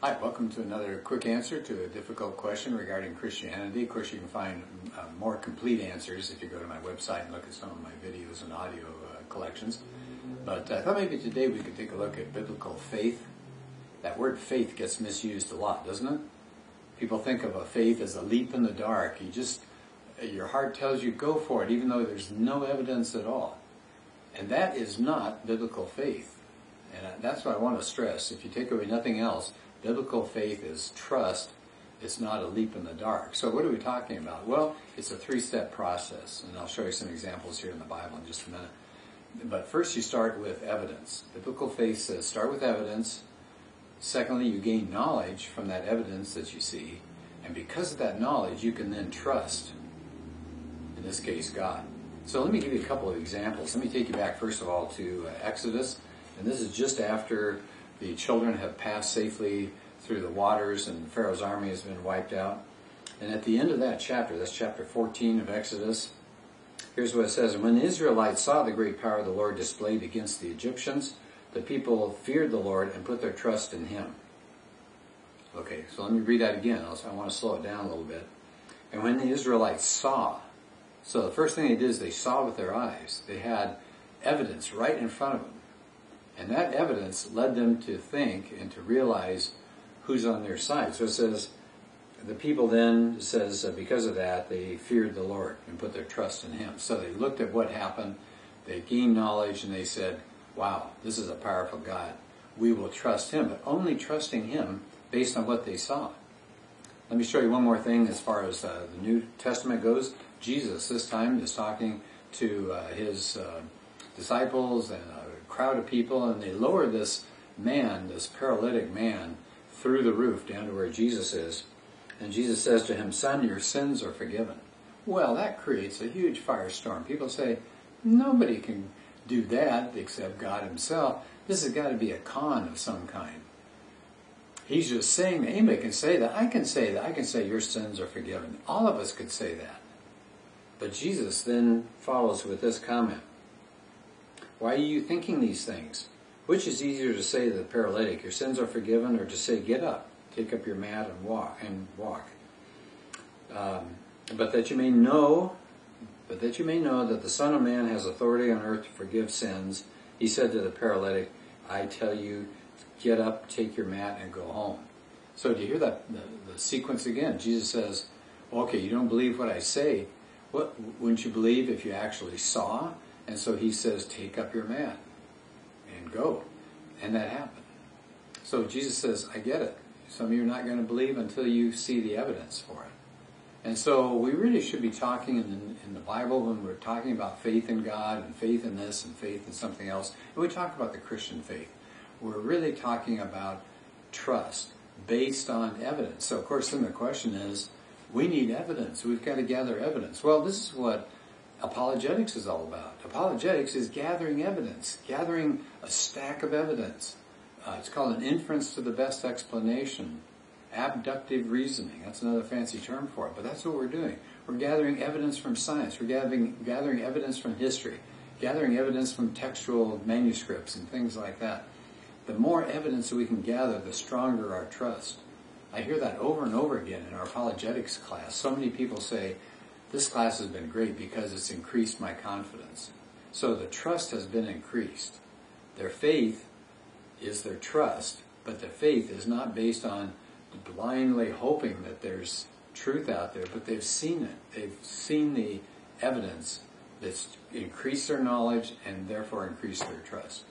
Hi, welcome to another quick answer to a difficult question regarding Christianity. Of course, you can find more complete answers if you go to my website and look at some of my videos and audio collections. But I thought maybe today we could take a look at biblical faith. That word faith gets misused a lot, doesn't it? People think of a faith as a leap in the dark. Your heart tells you go for it, even though there's no evidence at all. And that is not biblical faith. And that's what I want to stress. If you take away nothing else, biblical faith is trust. It's not a leap in the dark. So what are we talking about? Well, it's a three-step process. And I'll show you some examples here in the Bible in just a minute. But first you start with evidence. Biblical faith says start with evidence. Secondly, you gain knowledge from that evidence that you see. And because of that knowledge, you can then trust, in this case, God. So let me give you a couple of examples. Let me take you back, first of all, to Exodus. And this is just after the children have passed safely through the waters and Pharaoh's army has been wiped out. And at the end of that chapter, that's chapter 14 of Exodus, here's what it says. When the Israelites saw the great power of the Lord displayed against the Egyptians, the people feared the Lord and put their trust in Him. Okay, so let me read that again. I want to slow it down a little bit. And when the Israelites saw, so the first thing they did is they saw with their eyes. They had evidence right in front of them. And that evidence led them to think and to realize who's on their side. So it says, the people then, it says, because of that, they feared the Lord and put their trust in Him. So they looked at what happened, they gained knowledge, and they said, wow, this is a powerful God. We will trust Him, but only trusting Him based on what they saw. Let me show you one more thing as far as the New Testament goes. Jesus, this time, is talking to His disciples and a crowd of people, and they lower this man, this paralytic man, through the roof down to where Jesus is. And Jesus says to him, son, your sins are forgiven. Well, that creates a huge firestorm. People say, nobody can do that except God Himself. This has got to be a con of some kind. He's just saying that. Anybody can say that. I can say that. I can say your sins are forgiven. All of us could say that. But Jesus then follows with this comment. Why are you thinking these things? Which is easier to say to the paralytic, your sins are forgiven, or to say, get up, take up your mat and walk. But that you may know that the Son of Man has authority on earth to forgive sins. He said to the paralytic, I tell you, get up, take your mat, and go home. So do you hear that the sequence again? Jesus says, okay, you don't believe what I say. What wouldn't you believe if you actually saw? And so He says, take up your mat and go. And that happened. So Jesus says, I get it. Some of you are not going to believe until you see the evidence for it. And so we really should be talking in the Bible when we're talking about faith in God and faith in this and faith in something else. And we talk about the Christian faith. We're really talking about trust based on evidence. So of course then the question is, we need evidence. We've got to gather evidence. Well, this is what apologetics is all about. Apologetics is gathering evidence, gathering a stack of evidence. It's called an inference to the best explanation, abductive reasoning. That's another fancy term for it, but that's what we're doing. We're gathering evidence from science. We're gathering evidence from history, gathering evidence from textual manuscripts and things like that. The more evidence that we can gather, the stronger our trust. I hear that over and over again in our apologetics class. So many people say, this class has been great because it's increased my confidence. So the trust has been increased. Their faith is their trust, but their faith is not based on blindly hoping that there's truth out there, but they've seen it. They've seen the evidence that's increased their knowledge and therefore increased their trust.